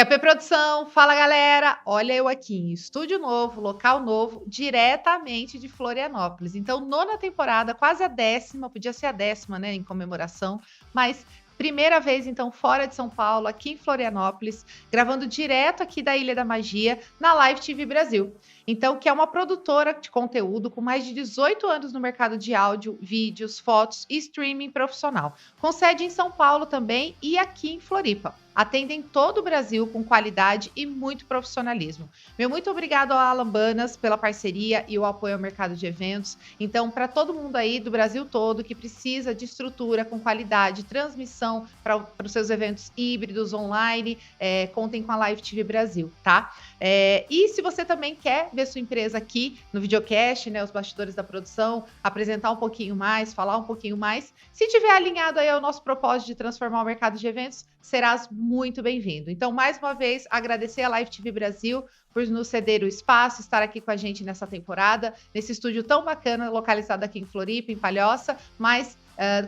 QAP Produção, fala galera! Olha eu aqui em estúdio novo, local novo, diretamente de Florianópolis. Então, nona temporada, quase a 10ª, podia ser a 10ª, né, em comemoração, mas primeira vez, então, fora de São Paulo, aqui em Florianópolis, gravando direto aqui da Ilha da Magia, na Live TV Brasil. Então, que é uma produtora de conteúdo com mais de 18 anos no mercado de áudio, vídeos, fotos e streaming profissional. Com sede em São Paulo também e aqui em Floripa. Atendem todo o Brasil com qualidade e muito profissionalismo. Meu muito obrigado ao Alan Banas pela parceria e o apoio ao mercado de eventos. Então, para todo mundo aí do Brasil todo que precisa de estrutura com qualidade, transmissão para os seus eventos híbridos online, contem com a Live TV Brasil, tá? E se você também quer ver sua empresa aqui no videocast, né, os bastidores da produção, apresentar um pouquinho mais, falar um pouquinho mais, se tiver alinhado aí ao nosso propósito de transformar o mercado de eventos, serás muito bem-vindo. Então, mais uma vez, agradecer a Live TV Brasil por nos ceder o espaço, estar aqui com a gente nessa temporada, nesse estúdio tão bacana, localizado aqui em Floripa, em Palhoça, mas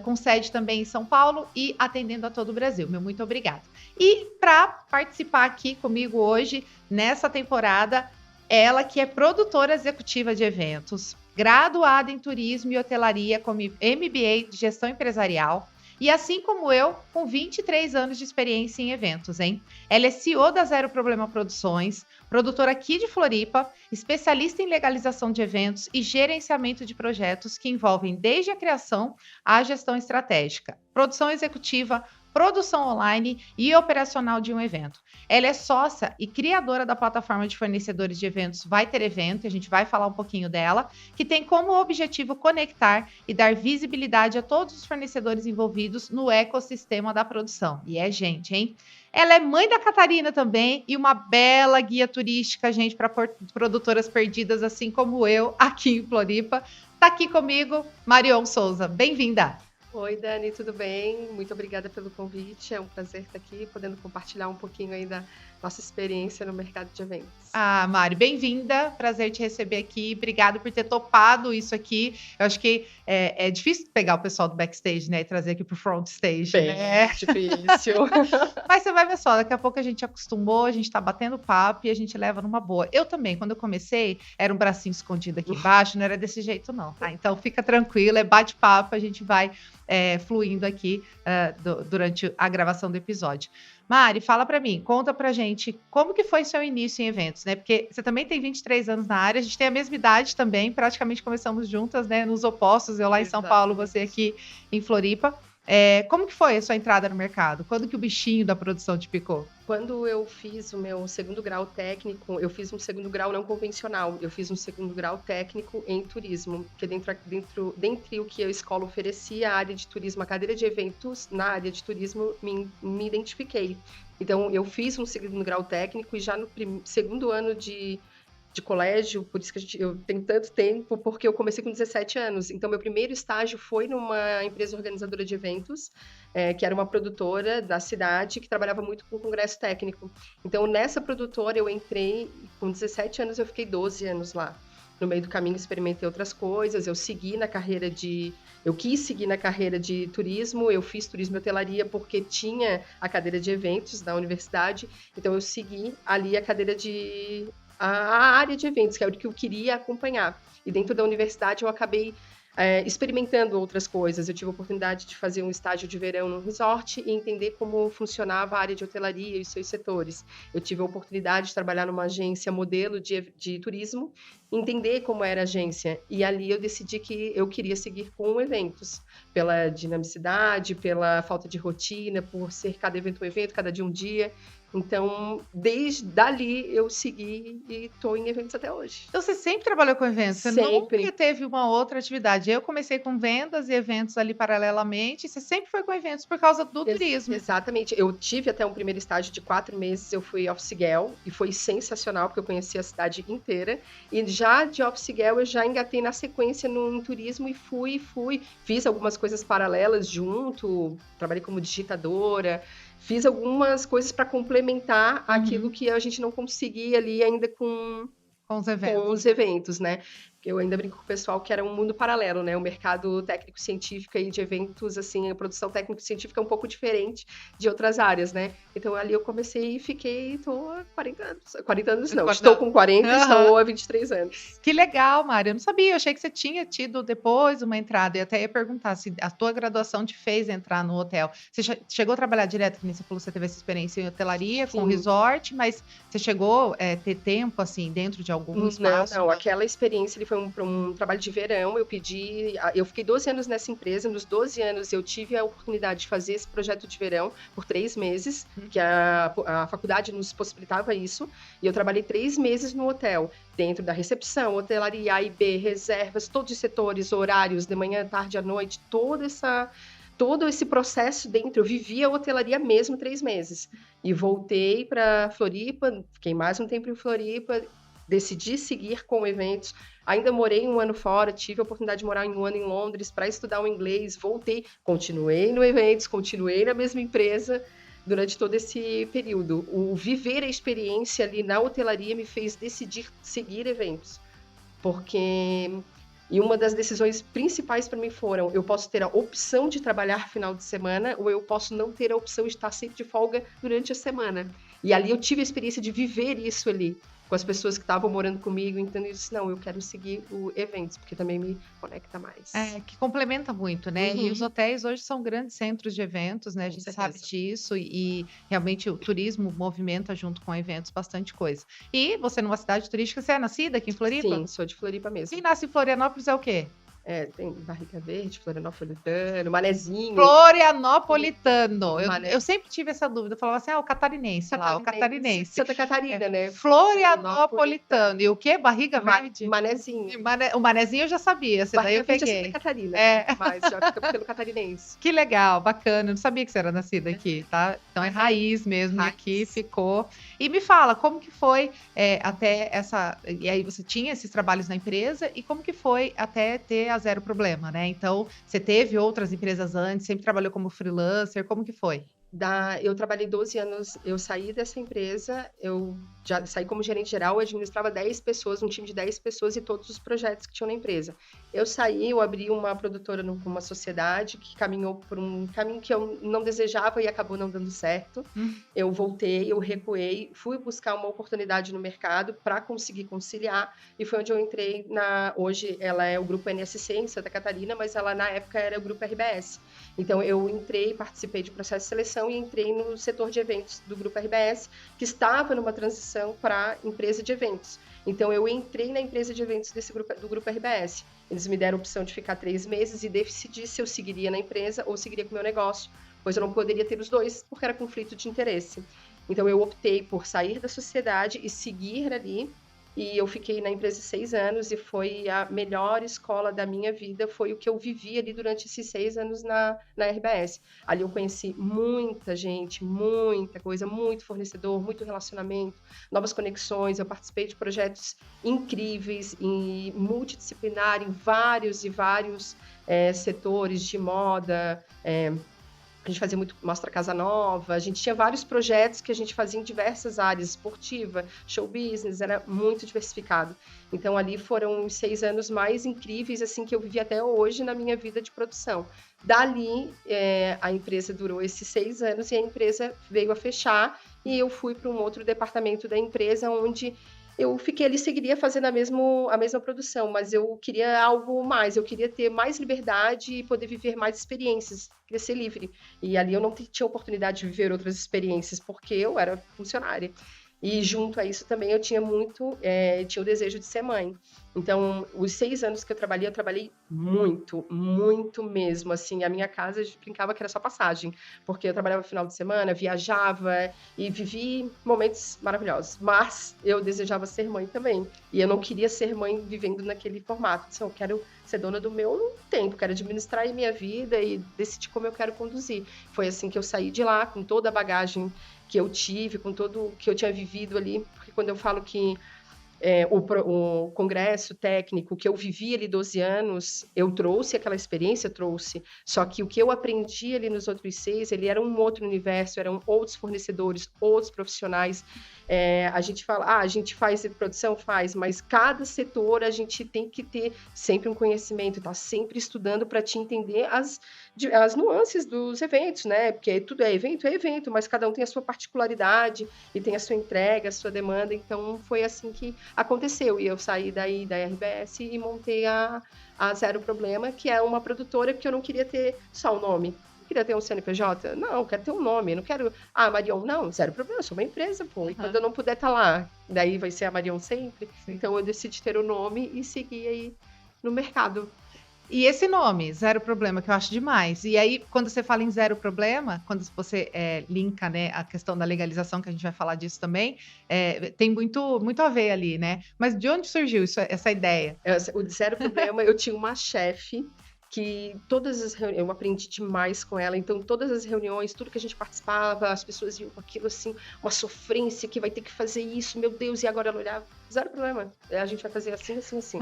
com sede também em São Paulo e atendendo a todo o Brasil. Meu muito obrigada. E para participar aqui comigo hoje, nessa temporada, ela que é produtora executiva de eventos, graduada em turismo e hotelaria com MBA de gestão empresarial, e assim como eu, com 23 anos de experiência em eventos, hein? Ela é CEO da Zero Problema Produções, produtora aqui de Floripa, especialista em legalização de eventos e gerenciamento de projetos que envolvem desde a criação à gestão estratégica, produção executiva, produção online e operacional de um evento. Ela é sócia e criadora da plataforma de fornecedores de eventos Vai Ter Evento, e a gente vai falar um pouquinho dela, que tem como objetivo conectar e dar visibilidade a todos os fornecedores envolvidos no ecossistema da produção. E é gente, hein? Ela é mãe da Catarina também e uma bela guia turística, gente, para produtoras perdidas, assim como eu, aqui em Floripa. Tá aqui comigo, Marion Souza. Bem-vinda! Oi, Dani, tudo bem? Muito obrigada pelo convite. É um prazer estar aqui, podendo compartilhar um pouquinho aí da nossa experiência no mercado de eventos. Ah, Mari, bem-vinda. Prazer te receber aqui. Obrigado por ter topado isso aqui. Eu acho que é difícil pegar o pessoal do backstage, né, e trazer aqui pro front stage, bem, né? Difícil. Mas você vai ver só, daqui a pouco a gente acostumou, a gente tá batendo papo e a gente leva numa boa. Eu também, quando eu comecei, era um bracinho escondido aqui embaixo, não era desse jeito não, tá? Então fica tranquilo, é bate-papo, a gente vai fluindo aqui durante a gravação do episódio. Mari, fala pra mim, conta pra gente como que foi seu início em eventos, né? Porque você também tem 23 anos na área, a gente tem a mesma idade também, praticamente começamos juntas, né? Nos opostos, eu lá em São Paulo, você aqui em Floripa. Como que foi a sua entrada no mercado? Quando que o bichinho da produção te picou? Quando eu fiz o meu segundo grau técnico, eu fiz um segundo grau não convencional, eu fiz um segundo grau técnico em turismo, porque dentre o que a escola oferecia, a área de turismo, a cadeira de eventos na área de turismo, me identifiquei. Então, eu fiz um segundo grau técnico e já no segundo ano de colégio, por isso que eu tenho tanto tempo, porque eu comecei com 17 anos. Então, meu primeiro estágio foi numa empresa organizadora de eventos, que era uma produtora da cidade, que trabalhava muito com congresso técnico. Então, nessa produtora, eu entrei, com 17 anos, eu fiquei 12 anos lá. No meio do caminho, experimentei outras coisas, eu quis seguir na carreira de turismo, eu fiz turismo e hotelaria porque tinha a cadeira de eventos da universidade, então eu segui ali a área de eventos, que é o que eu queria acompanhar. E dentro da universidade eu acabei experimentando outras coisas. Eu tive a oportunidade de fazer um estágio de verão no resort e entender como funcionava a área de hotelaria e os seus setores. Eu tive a oportunidade de trabalhar numa agência modelo de turismo, entender como era a agência. E ali eu decidi que eu queria seguir com eventos, pela dinamicidade, pela falta de rotina, por ser cada evento um evento, cada dia um dia. Então, desde dali eu segui e estou em eventos até hoje. Então, você sempre trabalhou com eventos? Você Sempre. nunca teve uma outra atividade? Eu comecei com vendas e eventos ali paralelamente. Você sempre foi com eventos por causa do turismo. Exatamente. Eu tive até um primeiro estágio de 4 meses, eu fui office girl e foi sensacional, porque eu conheci a cidade inteira. E já de office girl eu já engatei na sequência em turismo e fui. Fiz algumas coisas paralelas junto, trabalhei como digitadora, fiz algumas coisas para complementar aquilo que a gente não conseguia ali ainda com os eventos. Com os eventos, né? Eu ainda brinco com o pessoal que era um mundo paralelo, né? O mercado técnico-científico aí de eventos, assim, a produção técnico-científica é um pouco diferente de outras áreas, né? Então ali eu comecei e fiquei, tô há 40 anos. 40 anos não, estou com 40 e estou há 23 anos. Que legal, Mari. Eu não sabia, eu achei que você tinha tido depois uma entrada. E até ia perguntar se a tua graduação te fez entrar no hotel. Você chegou a trabalhar direto, que nem você falou, você teve essa experiência em hotelaria, com Sim. resort, mas você chegou a ter tempo, assim, dentro de algum espaço? Não, aquela experiência ele foi um trabalho de verão, eu fiquei 12 anos nessa empresa, nos 12 anos eu tive a oportunidade de fazer esse projeto de verão por 3 meses, que a faculdade nos possibilitava isso, e eu trabalhei 3 meses no hotel, dentro da recepção, hotelaria A e B, reservas, todos os setores, horários, de manhã, tarde, à noite, todo esse processo dentro, eu vivia a hotelaria mesmo 3 meses. E voltei para Floripa, fiquei mais um tempo em Floripa, decidi seguir com eventos. Ainda morei 1 ano fora, tive a oportunidade de morar 1 ano em Londres para estudar o inglês, voltei, continuei no eventos, continuei na mesma empresa durante todo esse período. O viver a experiência ali na hotelaria me fez decidir seguir eventos, porque... E uma das decisões principais para mim foram, eu posso ter a opção de trabalhar final de semana ou eu posso não ter a opção de estar sempre de folga durante a semana. E ali eu tive a experiência de viver isso ali, com as pessoas que estavam morando comigo, então eu disse, não, eu quero seguir o eventos, porque também me conecta mais. Que complementa muito, né? E os hotéis hoje são grandes centros de eventos, né? A gente sabe disso e realmente o turismo movimenta junto com eventos bastante coisa. E você numa cidade turística, você é nascida aqui em Floripa? Sim, sou de Floripa mesmo. Quem nasce em Florianópolis é o quê? Tem Barriga Verde, Florianopolitano, Manezinho. Florianopolitano. Eu sempre tive essa dúvida. Eu falava assim, o catarinense lá, o catarinense. Santa Catarina, né? Florianopolitano. E o quê? Barriga Verde? Manezinho. O Manezinho eu já sabia. Esse daí eu peguei. É Santa Catarina, mas já fica pelo catarinense. Que legal, bacana. Eu não sabia que você era nascida aqui, tá? Então é raiz mesmo, e aqui ficou. E me fala, como que foi até essa... E aí você tinha esses trabalhos na empresa, e como que foi até ter a Zero Problema, né? Então, você teve outras empresas antes, sempre trabalhou como freelancer, como que foi? Eu trabalhei 12 anos, eu saí dessa empresa, eu já saí como gerente geral, eu administrava 10 pessoas, um time de 10 pessoas e todos os projetos que tinham na empresa. Eu saí, eu abri uma produtora numa sociedade que caminhou por um caminho que eu não desejava e acabou não dando certo. Eu voltei, eu recuei, fui buscar uma oportunidade no mercado para conseguir conciliar e foi onde eu entrei hoje ela é o grupo NSC em Santa Catarina, mas ela na época era o grupo RBS. Então eu entrei, participei de processo de seleção e entrei no setor de eventos do grupo RBS, que estava numa transição para empresa de eventos. Então eu entrei na empresa de eventos do grupo RBS. Eles me deram a opção de ficar 3 meses e decidi se eu seguiria na empresa ou seguiria com o meu negócio, pois eu não poderia ter os dois, porque era conflito de interesse. Então eu optei por sair da sociedade e seguir ali. E eu fiquei na empresa 6 anos e foi a melhor escola da minha vida, foi o que eu vivi ali durante esses 6 anos na RBS. Ali eu conheci muita gente, muita coisa, muito fornecedor, muito relacionamento, novas conexões, eu participei de projetos incríveis e multidisciplinar em vários setores de moda, a gente fazia muito Mostra Casa Nova, a gente tinha vários projetos que a gente fazia em diversas áreas, esportiva, show business, era muito diversificado. Então ali foram os 6 anos mais incríveis assim que eu vivi até hoje na minha vida de produção. Dali, a empresa durou esses 6 anos e a empresa veio a fechar e eu fui para um outro departamento da empresa onde eu fiquei ali, seguiria fazendo a mesma produção, mas eu queria algo mais, eu queria ter mais liberdade e poder viver mais experiências, queria ser livre. E ali eu não tinha oportunidade de viver outras experiências, porque eu era funcionária. E junto a isso também eu tinha tinha o desejo de ser mãe. Então, os 6 anos que eu trabalhei muito, muito mesmo, assim, a minha casa, a gente brincava que era só passagem, porque eu trabalhava no final de semana, viajava e vivi momentos maravilhosos, mas eu desejava ser mãe também, e eu não queria ser mãe vivendo naquele formato, então, eu quero ser dona do meu tempo, quero administrar a minha vida e decidir como eu quero conduzir. Foi assim que eu saí de lá, com toda a bagagem que eu tive, com tudo que eu tinha vivido ali, porque quando eu falo que o congresso técnico que eu vivi ali 12 anos, eu trouxe aquela experiência, só que o que eu aprendi ali nos outros 6, ele era um outro universo, eram outros fornecedores, outros profissionais, A gente fala, a gente faz produção, faz, mas cada setor a gente tem que ter sempre um conhecimento, tá sempre estudando para te entender as nuances dos eventos, né? Porque tudo é evento, mas cada um tem a sua particularidade e tem a sua entrega, a sua demanda. Então foi assim que aconteceu. E eu saí daí da RBS e montei a Zero Problema, que é uma produtora que eu não queria ter só o nome. Eu queria ter um CNPJ? Não, eu quero ter um nome. Não quero. Marion, não, Zero Problema, eu sou uma empresa, pô. E quando eu não puder estar lá, daí vai ser a Marion sempre. Sim. Então eu decidi ter o nome e seguir aí no mercado. E esse nome, Zero Problema, que eu acho demais. E aí, quando você fala em Zero Problema, quando você linka, né, a questão da legalização, que a gente vai falar disso também, tem muito, muito a ver ali, né? Mas de onde surgiu essa ideia? O Zero Problema, eu tinha uma chefe que todas as reuniões, eu aprendi demais com ela, então todas as reuniões, tudo que a gente participava, as pessoas iam com aquilo assim, uma sofrência, que vai ter que fazer isso, meu Deus, e agora ela olhava, zero problema, a gente vai fazer assim, assim, assim,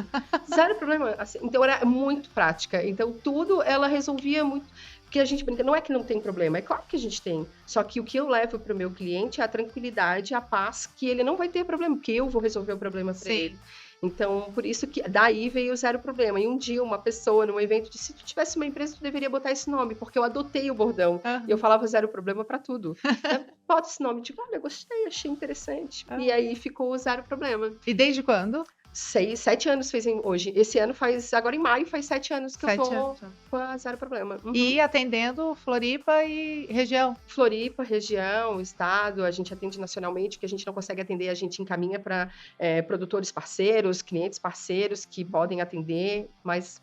zero problema, assim. Então era muito prática, então tudo ela resolvia muito, porque a gente brinca, não é que não tem problema, é claro que a gente tem, só que o que eu levo para o meu cliente é a tranquilidade, a paz, que ele não vai ter problema, porque eu vou resolver o problema para ele. Então, por isso que daí veio o Zero Problema. E um dia, uma pessoa num evento disse: se tu tivesse uma empresa, tu deveria botar esse nome, porque eu adotei o bordão. E eu falava Zero Problema para tudo. Bota esse nome. Digo, olha, gostei, achei interessante. E aí ficou o Zero Problema. E desde quando? 7 anos fez hoje. Esse ano agora em maio, faz 7 anos que eu tô com a Zero Problema. E atendendo Floripa e região? Floripa, região, estado, a gente atende nacionalmente, que a gente não consegue atender, a gente encaminha para produtores parceiros, clientes parceiros que podem atender, mas...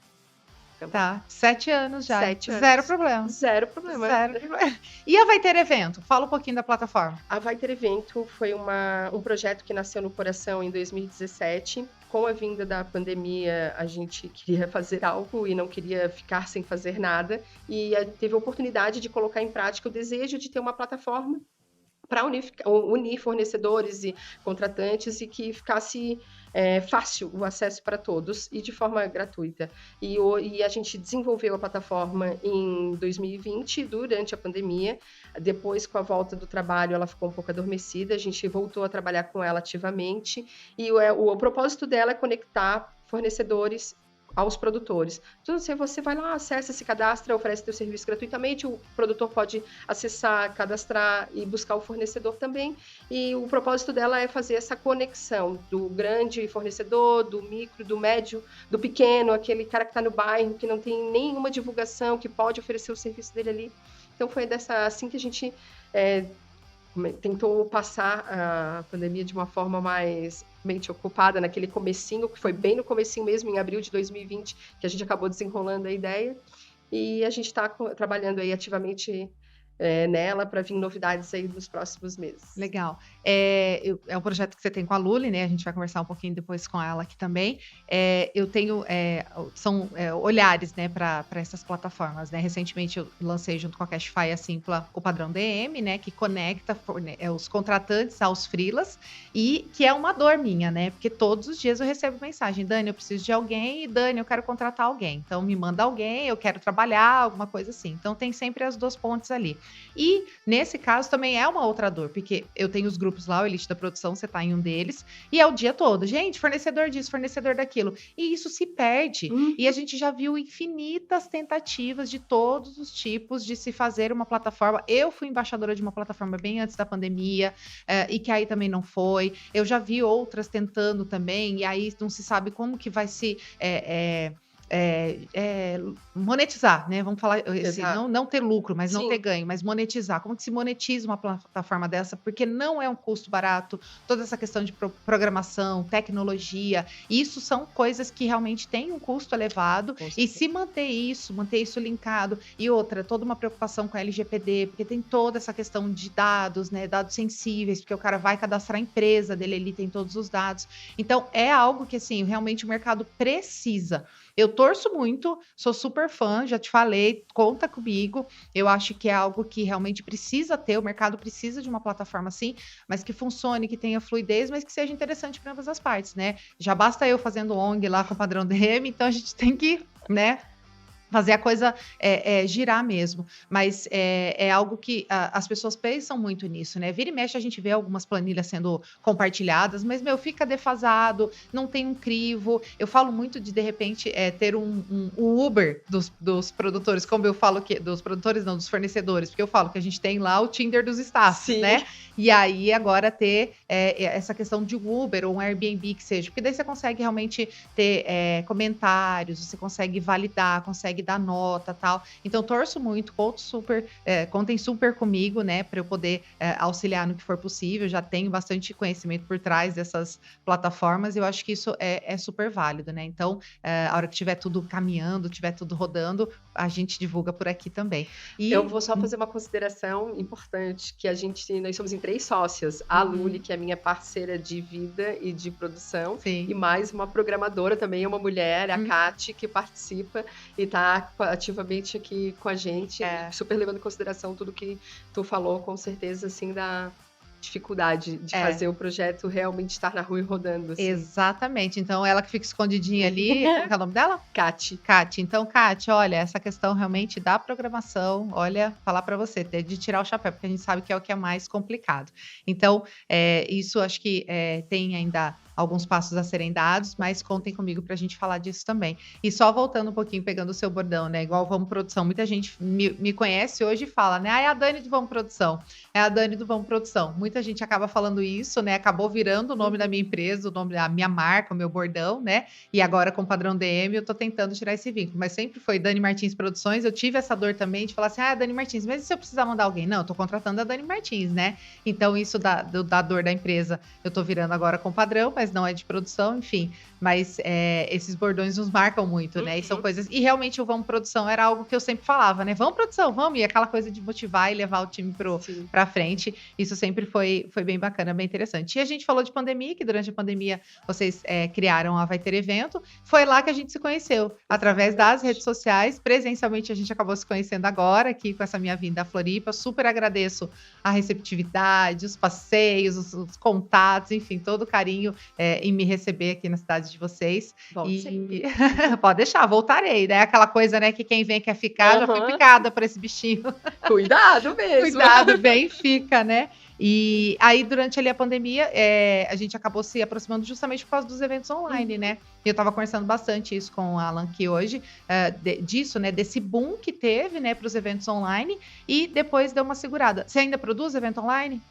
Tá, 7 anos já. 7 anos. Zero problema. Zero problema. Zero problema. E a Vai Ter Evento? Fala um pouquinho da plataforma. A Vai Ter Evento foi um projeto que nasceu no coração em 2017. Com a vinda da pandemia, a gente queria fazer algo e não queria ficar sem fazer nada. E teve a oportunidade de colocar em prática o desejo de ter uma plataforma para unir fornecedores e contratantes e que ficasse fácil o acesso para todos e de forma gratuita. E a gente desenvolveu a plataforma em 2020, durante a pandemia. Depois, com a volta do trabalho, ela ficou um pouco adormecida. A gente voltou a trabalhar com ela ativamente. E o propósito dela é conectar fornecedores aos produtores. Então, você vai lá, acessa, se cadastra, oferece seu serviço gratuitamente, o produtor pode acessar, cadastrar e buscar o fornecedor também. E o propósito dela é fazer essa conexão do grande fornecedor, do micro, do médio, do pequeno, aquele cara que está no bairro, que não tem nenhuma divulgação, que pode oferecer o serviço dele ali. Então, foi assim que a gente tentou passar a pandemia de uma forma mais mente ocupada, naquele comecinho, que foi bem no comecinho mesmo, em abril de 2020, que a gente acabou desenrolando a ideia, e a gente está trabalhando aí ativamente nela para vir novidades aí nos próximos meses. Legal. É um projeto que você tem com a Luli, né? A gente vai conversar um pouquinho depois com ela aqui também. Eu tenho... são olhares, né, para essas plataformas, né? Recentemente eu lancei junto com a Cashfy a Simpla o padrão DM, né? Que conecta os contratantes aos freelas e que é uma dor minha, né? Porque todos os dias eu recebo mensagem: Dani, eu preciso de alguém, e Dani, eu quero contratar alguém. Então me manda alguém, eu quero trabalhar, alguma coisa assim. Então tem sempre as duas pontes ali. E nesse caso também é uma outra dor, porque eu tenho os grupos lá, o Elite da Produção, você tá em um deles, e é o dia todo, gente, fornecedor disso, fornecedor daquilo, e isso se perde. E a gente já viu infinitas tentativas de todos os tipos de se fazer uma plataforma. Eu fui embaixadora de uma plataforma bem antes da pandemia, e que aí também não foi. Eu já vi outras tentando também, e aí não se sabe como que vai se... monetizar, né? Vamos falar assim, não ter lucro, mas não ter ganho, mas monetizar. Como que se monetiza uma plataforma dessa? Porque não é um custo barato, toda essa questão de programação, tecnologia, isso são coisas que realmente têm um custo elevado, e se manter isso linkado, e outra, toda uma preocupação com a LGPD, porque tem toda essa questão de dados, né? Dados sensíveis, porque o cara vai cadastrar a empresa dele, ele tem todos os dados. Então, é algo que, assim, realmente o mercado precisa. Eu torço muito, sou super fã, já te falei, conta comigo. Eu acho que é algo que realmente precisa ter, o mercado precisa de uma plataforma assim, mas que funcione, que tenha fluidez, mas que seja interessante para ambas as partes, né? Já basta eu fazendo ONG lá com o padrão DM, então a gente tem que, né? fazer a coisa girar mesmo. Mas é algo que as pessoas pensam muito nisso, né? Vira e mexe, a gente vê algumas planilhas sendo compartilhadas, mas, meu, fica defasado, não tem um crivo. Eu falo muito de repente, ter o Uber dos produtores, como eu falo que. Dos produtores, não, dos fornecedores, porque eu falo que a gente tem lá o Tinder dos staffs, Sim. né? E aí agora ter essa questão de Uber ou um Airbnb que seja, porque daí você consegue realmente ter comentários, você consegue validar, consegue dar nota, tal. Então torço muito, contem super comigo, né, para eu poder auxiliar no que for possível. Já tenho bastante conhecimento por trás dessas plataformas. E eu acho que isso é super válido, né? Então, a hora que tiver tudo caminhando, tiver tudo rodando, a gente divulga por aqui também. Eu vou só fazer uma consideração importante, que nós somos em 3 sócias. A Luli, que é minha parceira de vida e de produção, Sim. e mais uma programadora também, uma mulher, a Kati, que participa e está ativamente aqui com a gente, super levando em consideração tudo que tu falou, com certeza, assim, da dificuldade de fazer o projeto realmente estar na rua e rodando, assim. Exatamente. Então, ela que fica escondidinha ali. Como que é o nome dela? Kati. Kati. Então, Kati, olha, essa questão realmente da programação, olha, falar para você, ter de tirar o chapéu, porque a gente sabe que é o que é mais complicado. Então, isso acho que tem ainda alguns passos a serem dados, mas contem comigo para a gente falar disso também. E só voltando um pouquinho, pegando o seu bordão, né? Igual Vamos Produção. Muita gente me conhece hoje e fala, né? Ah, é a Dani do Vamos Produção. É a Dani do Vamos Produção. Muita gente acaba falando isso, né? Acabou virando o nome da minha empresa, o nome da minha marca, o meu bordão, né? E agora com o padrão DM eu tô tentando tirar esse vínculo. Mas sempre foi Dani Martins Produções. Eu tive essa dor também de falar assim, Dani Martins, mas e se eu precisar mandar alguém? Não, eu tô contratando a Dani Martins, né? Então isso da dor da empresa eu tô virando agora com padrão, mas não é de produção, enfim. Mas esses bordões nos marcam muito, né? E são coisas... E realmente o Vamos Produção era algo que eu sempre falava, né? Vamos produção, vamos! E aquela coisa de motivar e levar o time pra frente. Isso sempre foi bem bacana, bem interessante. E a gente falou de pandemia, que durante a pandemia vocês criaram a Vai Ter Evento. Foi lá que a gente se conheceu, através das redes sociais. Presencialmente a gente acabou se conhecendo agora, aqui com essa minha vinda à Floripa. Super agradeço a receptividade, os passeios, os contatos, enfim, todo o carinho em me receber aqui na cidade de vocês. E pode deixar, voltarei, né? Aquela coisa, né, que quem vem quer ficar, já fui picada por esse bichinho. Cuidado mesmo. Cuidado, bem fica, né? E aí, durante ali a pandemia, a gente acabou se aproximando justamente por causa dos eventos online, né? E eu tava conversando bastante isso com a Alan aqui hoje, disso, né? Desse boom que teve, né, para os eventos online, e depois deu uma segurada. Você ainda produz evento online?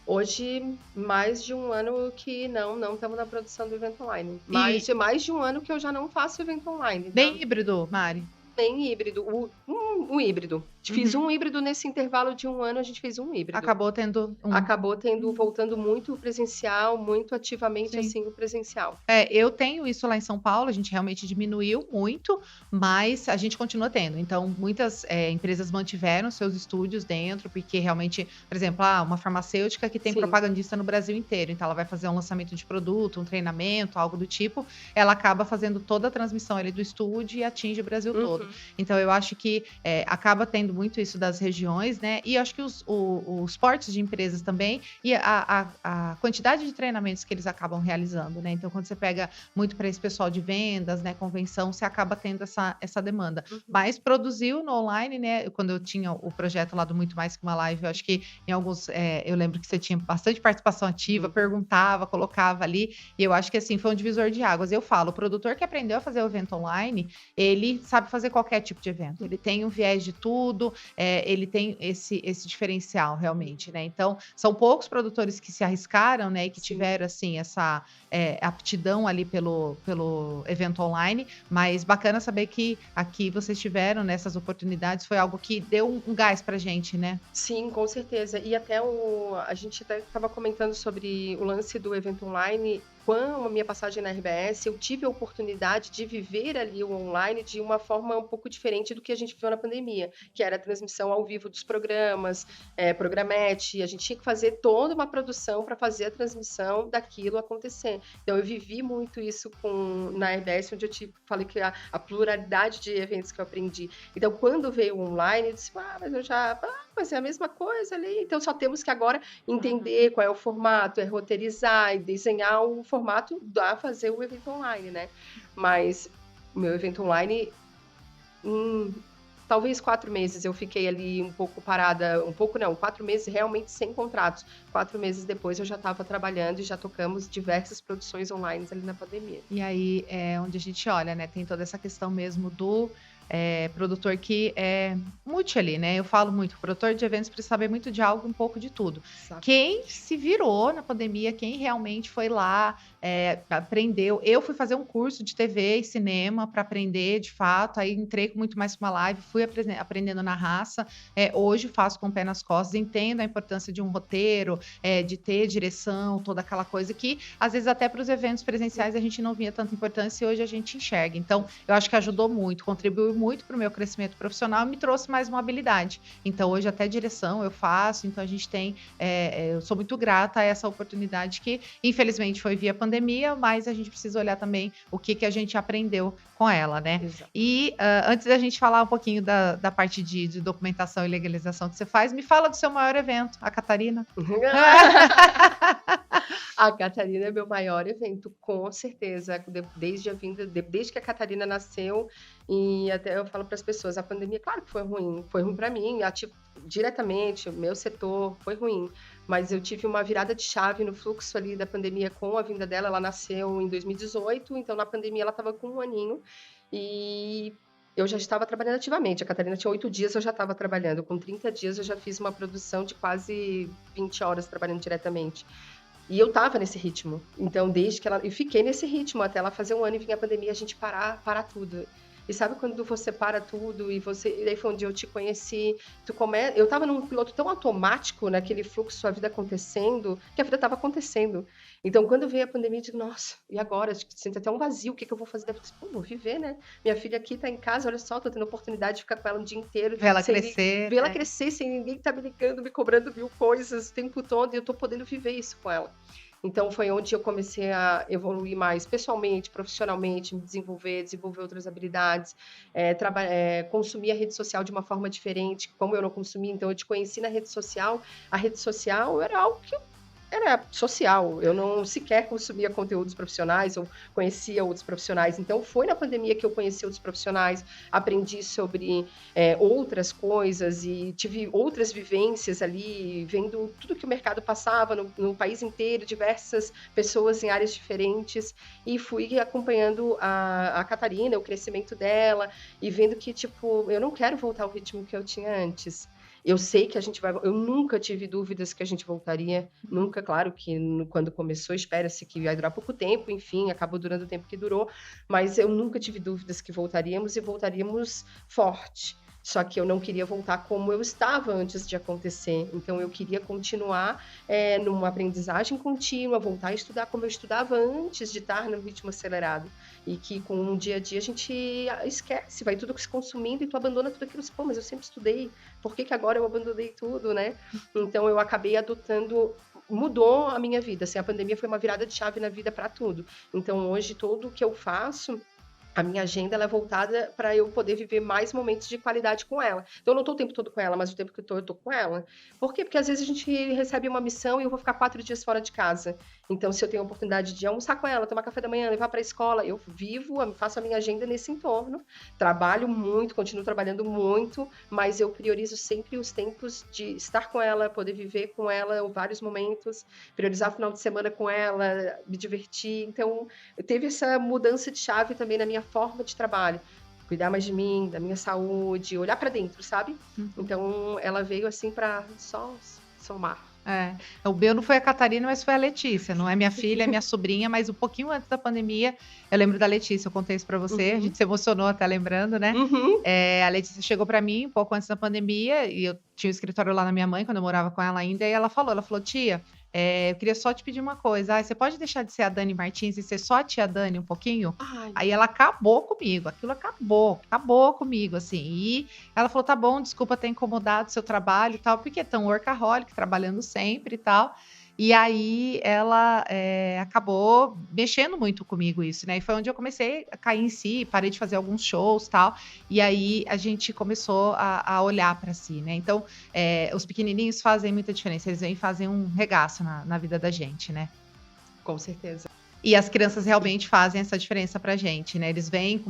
Hoje, mais de um ano que não estamos na produção do evento online. Mais de um ano que eu já não faço evento online. Bem híbrido, Mari? Bem híbrido. Um híbrido. Fiz um híbrido nesse intervalo de um ano, a gente fez um híbrido. Acabou tendo, voltando muito presencial, muito ativamente, assim, o presencial. Eu tenho isso lá em São Paulo, a gente realmente diminuiu muito, mas a gente continua tendo. Então, muitas empresas mantiveram seus estúdios dentro, porque realmente, por exemplo, uma farmacêutica que tem propagandista no Brasil inteiro, então ela vai fazer um lançamento de produto, um treinamento, algo do tipo, ela acaba fazendo toda a transmissão ali do estúdio e atinge o Brasil todo. Então, eu acho que acaba tendo muito isso das regiões, né? E eu acho que os portes de empresas também e a quantidade de treinamentos que eles acabam realizando, né? Então, quando você pega muito para esse pessoal de vendas, né, convenção, você acaba tendo essa demanda. Mas produziu no online, né? Quando eu tinha o projeto lá do Muito Mais Que Uma Live, eu acho que em alguns, eu lembro que você tinha bastante participação ativa, perguntava, colocava ali, e eu acho que assim, foi um divisor de águas. Eu falo, o produtor que aprendeu a fazer o evento online, ele sabe fazer qualquer tipo de evento, ele tem um viés de tudo, ele tem esse diferencial realmente, né? Então, são poucos produtores que se arriscaram, né? E que tiveram, assim, essa aptidão ali pelo evento online, mas bacana saber que aqui vocês tiveram nessas oportunidades, foi algo que deu um gás pra gente, né? Sim, com certeza. E até a gente até estava comentando sobre o lance do evento online. Com a minha passagem na RBS, eu tive a oportunidade de viver ali o online de uma forma um pouco diferente do que a gente viveu na pandemia, que era a transmissão ao vivo dos programas, programete, a gente tinha que fazer toda uma produção para fazer a transmissão daquilo acontecer. Então, eu vivi muito isso na RBS, onde eu falei que a pluralidade de eventos que eu aprendi. Então, quando veio o online, eu disse, mas é a mesma coisa ali, então só temos que agora entender qual é o formato, roteirizar e desenhar o formato fazer o evento online, né? Mas o meu evento online talvez 4 meses eu fiquei ali um pouco parada, um pouco não, 4 meses realmente sem contratos. 4 meses depois eu já estava trabalhando e já tocamos diversas produções online ali na pandemia. E aí é onde a gente olha, né? Tem toda essa questão mesmo do produtor que é multi ali, né? Eu falo muito, o produtor de eventos precisa saber muito de algo, um pouco de tudo. Exato. Quem se virou na pandemia, quem realmente foi lá, aprendeu. Eu fui fazer um curso de TV e cinema para aprender de fato, aí entrei com muito mais uma live, fui aprendendo na raça. Hoje faço com o pé nas costas, entendo a importância de um roteiro, de ter direção, toda aquela coisa que, às vezes, até para os eventos presenciais a gente não via tanta importância e hoje a gente enxerga. Então, eu acho que ajudou muito, contribuiu muito para o meu crescimento profissional e me trouxe mais uma habilidade. Então, hoje até direção eu faço, então a gente tem, eu sou muito grata a essa oportunidade que, infelizmente, foi via pandemia, mas a gente precisa olhar também o que a gente aprendeu com ela, né? Exato. E antes da gente falar um pouquinho da parte de documentação e legalização que você faz, me fala do seu maior evento, a Catarina. A Catarina é meu maior evento, com certeza, desde que a Catarina nasceu, e até eu falo para as pessoas, a pandemia, claro que foi ruim para mim, diretamente, o meu setor foi ruim, mas eu tive uma virada de chave no fluxo ali da pandemia com a vinda dela, ela nasceu em 2018, então na pandemia ela estava com 1 aninho, e eu já estava trabalhando ativamente. A Catarina tinha 8 dias, eu já estava trabalhando. Com 30 dias, eu já fiz uma produção de quase 20 horas trabalhando diretamente. E eu estava nesse ritmo. Então, eu fiquei nesse ritmo até ela fazer 1 ano e vir a pandemia, a gente parar tudo. E sabe quando você para tudo e daí foi onde eu te conheci, eu estava num piloto tão automático, naquele fluxo, a vida acontecendo, que a vida estava acontecendo. Então, quando veio a pandemia, eu digo, nossa, e agora? Sinto até um vazio, o que eu vou fazer? Depois, vou viver, né? Minha filha aqui tá em casa, olha só, tô tendo a oportunidade de ficar com ela o dia inteiro. Ver ela crescer. Ver ela crescer sem ninguém tá me ligando, me cobrando 1000 coisas o tempo todo, e eu tô podendo viver isso com ela. Então, foi onde eu comecei a evoluir mais pessoalmente, profissionalmente, me desenvolver outras habilidades, consumir a rede social de uma forma diferente, como eu não consumia. Então, eu te conheci na rede social. A rede social era algo que era social, eu não sequer consumia conteúdos profissionais, ou conhecia outros profissionais. Então, foi na pandemia que eu conheci outros profissionais, aprendi sobre outras coisas e tive outras vivências ali, vendo tudo que o mercado passava no país inteiro, diversas pessoas em áreas diferentes, e fui acompanhando a Catarina, o crescimento dela, e vendo que, tipo, eu não quero voltar ao ritmo que eu tinha antes. Eu sei que a gente vai. Eu nunca tive dúvidas que a gente voltaria. Nunca, claro que quando começou, espera-se que vai durar pouco tempo, enfim, acabou durando o tempo que durou. Mas eu nunca tive dúvidas que voltaríamos e voltaríamos forte. Só que eu não queria voltar como eu estava antes de acontecer. Então, eu queria continuar numa aprendizagem contínua, voltar a estudar como eu estudava antes de estar no ritmo acelerado. E que com um dia a dia a gente esquece, vai tudo se consumindo e tu abandona tudo aquilo. Pô, mas eu sempre estudei, por que agora eu abandonei tudo, né? Então, eu acabei adotando, mudou a minha vida. Assim, a pandemia foi uma virada de chave na vida para tudo. Então, hoje, tudo o que eu faço, a minha agenda ela é voltada para eu poder viver mais momentos de qualidade com ela. Então, eu não estou o tempo todo com ela, mas o tempo que eu estou com ela. Por quê? Porque às vezes a gente recebe uma missão e eu vou ficar 4 dias fora de casa. Então, se eu tenho a oportunidade de almoçar com ela, tomar café da manhã, levar para a escola, eu faço a minha agenda nesse entorno. Trabalho muito, continuo trabalhando muito, mas eu priorizo sempre os tempos de estar com ela, poder viver com ela vários momentos, priorizar o final de semana com ela, me divertir. Então, teve essa mudança de chave também na minha forma de trabalho. Cuidar mais de mim, da minha saúde, olhar para dentro, sabe? Então, ela veio assim para só somar. O meu não foi a Catarina, mas foi a Letícia. Não é minha filha, é minha sobrinha, mas um pouquinho antes da pandemia, eu lembro da Letícia, eu contei isso pra você, a gente se emocionou até lembrando, né? A Letícia chegou pra mim um pouco antes da pandemia, e eu tinha um escritório lá na minha mãe, quando eu morava com ela ainda, e ela falou, tia, eu queria só te pedir uma coisa, você pode deixar de ser a Dani Martins e ser só a tia Dani um pouquinho? Ai. Aí ela acabou comigo, aquilo acabou comigo, assim, e ela falou, tá bom, desculpa ter incomodado o seu trabalho e tal, porque é tão workaholic, trabalhando sempre e tal, e aí ela acabou mexendo muito comigo isso, né, e foi onde eu comecei a cair em si, parei de fazer alguns shows e tal, e aí a gente começou a olhar para si, né, então os pequenininhos fazem muita diferença, eles vêm e fazem um regaço na vida da gente, né. Com certeza. E as crianças realmente fazem essa diferença pra gente, né? Eles vêm com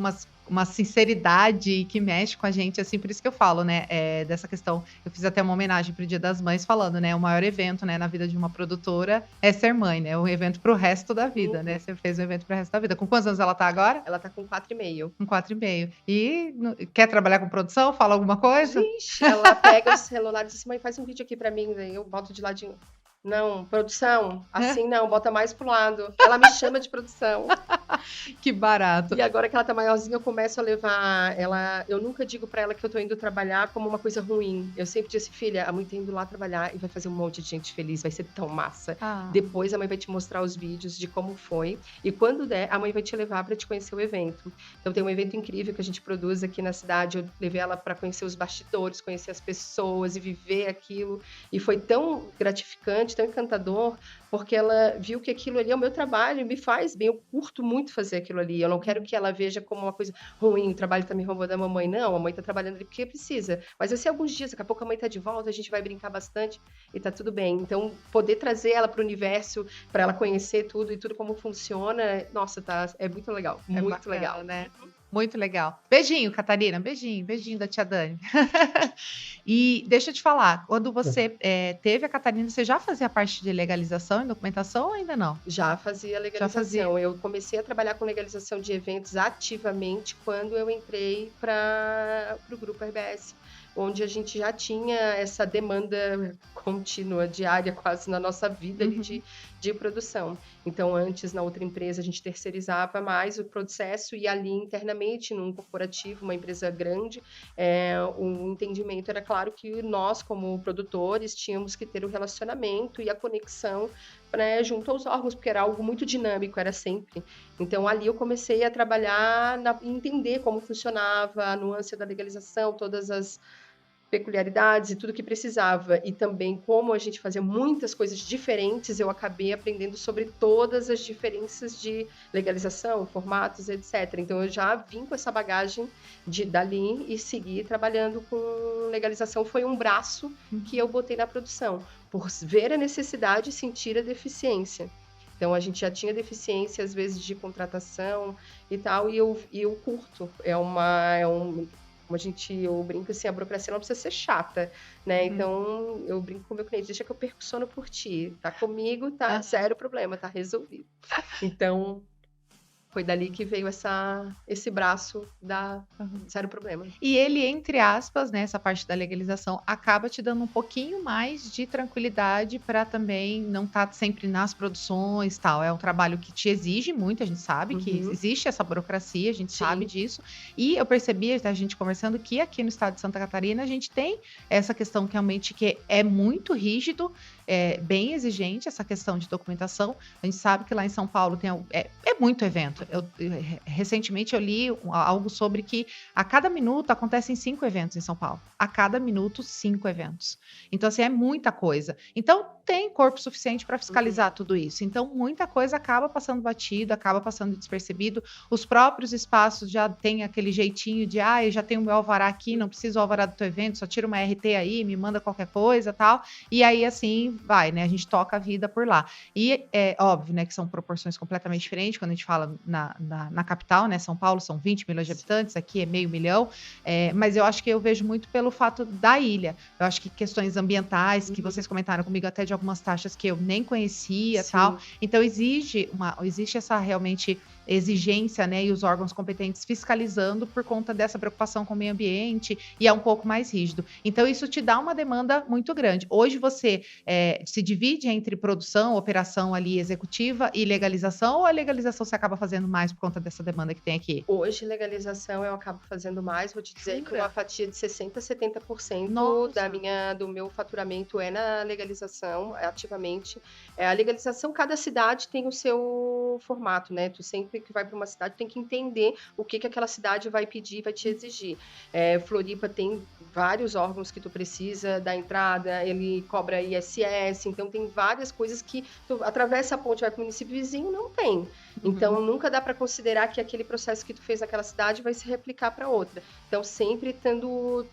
uma sinceridade que mexe com a gente, assim, por isso que eu falo, né, dessa questão. Eu fiz até uma homenagem pro Dia das Mães falando, né, o maior evento, né, na vida de uma produtora é ser mãe, né, um evento pro resto da vida, né, você fez um evento pro resto da vida. Com quantos anos ela tá agora? Ela tá com 4,5. Com 4,5. E quer trabalhar com produção? Fala alguma coisa? Vixe, ela pega o celular e diz assim, mãe, faz um vídeo aqui pra mim, daí eu boto de ladinho. Não, produção, assim não, bota mais pro lado. Ela me chama de produção. Que barato. E agora que ela tá maiorzinha, eu começo a levar ela. Eu nunca digo pra ela que eu tô indo trabalhar como uma coisa ruim. Eu sempre disse, filha, a mãe tá indo lá trabalhar e vai fazer um monte de gente feliz, vai ser tão massa. Depois a mãe vai te mostrar os vídeos de como foi. E quando der, a mãe vai te levar pra te conhecer o evento. Então tem um evento incrível que a gente produz aqui na cidade. Eu levei ela pra conhecer os bastidores, conhecer as pessoas e viver aquilo. E foi tão gratificante, tão encantador, porque ela viu que aquilo ali é o meu trabalho, me faz bem, eu curto muito fazer aquilo ali, eu não quero que ela veja como uma coisa ruim, o trabalho tá me roubando da mamãe, não, a mãe tá trabalhando ali porque precisa, mas vai ser alguns dias, daqui a pouco a mãe tá de volta, a gente vai brincar bastante e tá tudo bem, então poder trazer ela pro universo, pra ela conhecer tudo e tudo como funciona, nossa, tá, é muito legal, muito bacana, legal. Né? Muito legal. Beijinho, Catarina. Beijinho da tia Dani. E deixa eu te falar, quando você teve a Catarina, você já fazia parte de legalização e documentação ou ainda não? Já fazia legalização. Eu comecei a trabalhar com legalização de eventos ativamente quando eu entrei para o Grupo RBS, onde a gente já tinha essa demanda contínua, diária, quase na nossa vida ali de produção. Então, antes, na outra empresa, a gente terceirizava mais o processo e ali internamente, num corporativo, uma empresa grande, o entendimento era claro que nós, como produtores, tínhamos que ter o relacionamento e a conexão, né, junto aos órgãos, porque era algo muito dinâmico, era sempre. Então, ali eu comecei a trabalhar, entender como funcionava a nuance da legalização, todas as peculiaridades e tudo que precisava. E também, como a gente fazia muitas coisas diferentes, eu acabei aprendendo sobre todas as diferenças de legalização, formatos, etc. Então, eu já vim com essa bagagem dali e segui trabalhando com legalização. Foi um braço que eu botei na produção, por ver a necessidade e sentir a deficiência. Então, a gente já tinha deficiência, às vezes, de contratação e tal, e eu curto. Eu brinco assim, a burocracia não precisa ser chata, né? Então, eu brinco com o meu cliente, deixa que eu percussiono por ti. Tá comigo, tá zero problema, tá resolvido. Então, foi dali que veio esse braço da zero problema. E ele, entre aspas, né, essa parte da legalização, acaba te dando um pouquinho mais de tranquilidade para também não estar sempre nas produções, tal. É um trabalho que te exige muito, a gente sabe que existe essa burocracia, a gente sabe disso. E eu percebi, a gente conversando, que aqui no estado de Santa Catarina a gente tem essa questão que realmente que é muito rígido, bem exigente essa questão de documentação. A gente sabe que lá em São Paulo tem muito evento. Recentemente eu li algo sobre que a cada minuto acontecem 5 eventos em São Paulo. A cada minuto, 5 eventos. Então, assim, é muita coisa. Então, tem corpo suficiente para fiscalizar tudo isso. Então, muita coisa acaba passando batido, acaba passando despercebido. Os próprios espaços já têm aquele jeitinho de, eu já tenho o meu alvará aqui, não preciso o alvará do teu evento, só tira uma RT aí, me manda qualquer coisa, tal. E aí, assim, vai, né? A gente toca a vida por lá. E é óbvio, né, que são proporções completamente diferentes quando a gente fala na capital, né? São Paulo são 20 milhões de habitantes, aqui é meio milhão, mas eu acho que eu vejo muito pelo fato da ilha. Eu acho que questões ambientais, que vocês comentaram comigo até de algumas taxas que eu nem conhecia, tal. Então existe essa realmente exigência, né, e os órgãos competentes fiscalizando por conta dessa preocupação com o meio ambiente, e é um pouco mais rígido. Então isso te dá uma demanda muito grande. Hoje você se divide entre produção, operação ali executiva e legalização, ou a legalização você acaba fazendo mais por conta dessa demanda que tem aqui? Hoje, legalização eu acabo fazendo mais, vou te dizer que uma fatia de 60% a 70% do meu faturamento é na legalização, ativamente. A legalização, cada cidade tem o seu formato, né? Tu sempre que vai para uma cidade tem que entender o que aquela cidade vai pedir, vai te exigir. Floripa tem vários órgãos que tu precisa da entrada, ele cobra ISS, então tem várias coisas que tu atravessa a ponte, vai para o município vizinho, não tem. Então, nunca dá para considerar que aquele processo que tu fez naquela cidade vai se replicar para outra. Então, sempre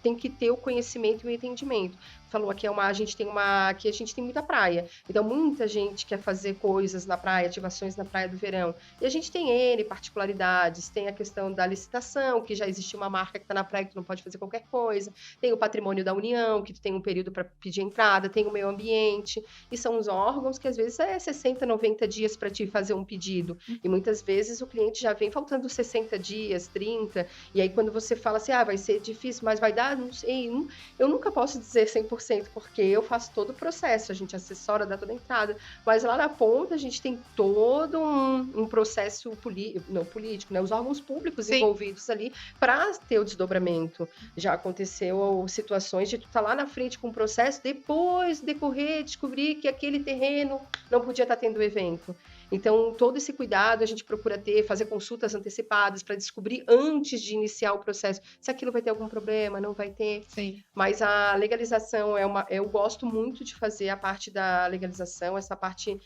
tem que ter o conhecimento e o entendimento. Falou, aqui aqui a gente tem muita praia. Então, muita gente quer fazer coisas na praia, ativações na praia do verão. E a gente tem N particularidades. Tem a questão da licitação, que já existe uma marca que está na praia que tu não pode fazer qualquer coisa. Tem o patrimônio da União, que tu tem um período para pedir entrada. Tem o meio ambiente. E são os órgãos que às vezes é 60, 90 dias para te fazer um pedido. E muitas vezes o cliente já vem faltando 60 dias, 30. E aí quando você fala assim, vai ser difícil, mas vai dar? Não sei. Eu nunca posso dizer 100%, porque eu faço todo o processo, a gente assessora, dá toda a entrada, mas lá na ponta a gente tem todo um processo político, né? Os órgãos públicos envolvidos ali para ter o desdobramento. Já aconteceu situações de tu estar lá na frente com o processo, depois decorrer, descobrir que aquele terreno não podia estar tendo evento. Então, todo esse cuidado a gente procura fazer consultas antecipadas para descobrir antes de iniciar o processo se aquilo vai ter algum problema, não vai ter. Sim. Mas a legalização eu gosto muito de fazer a parte da legalização, essa parte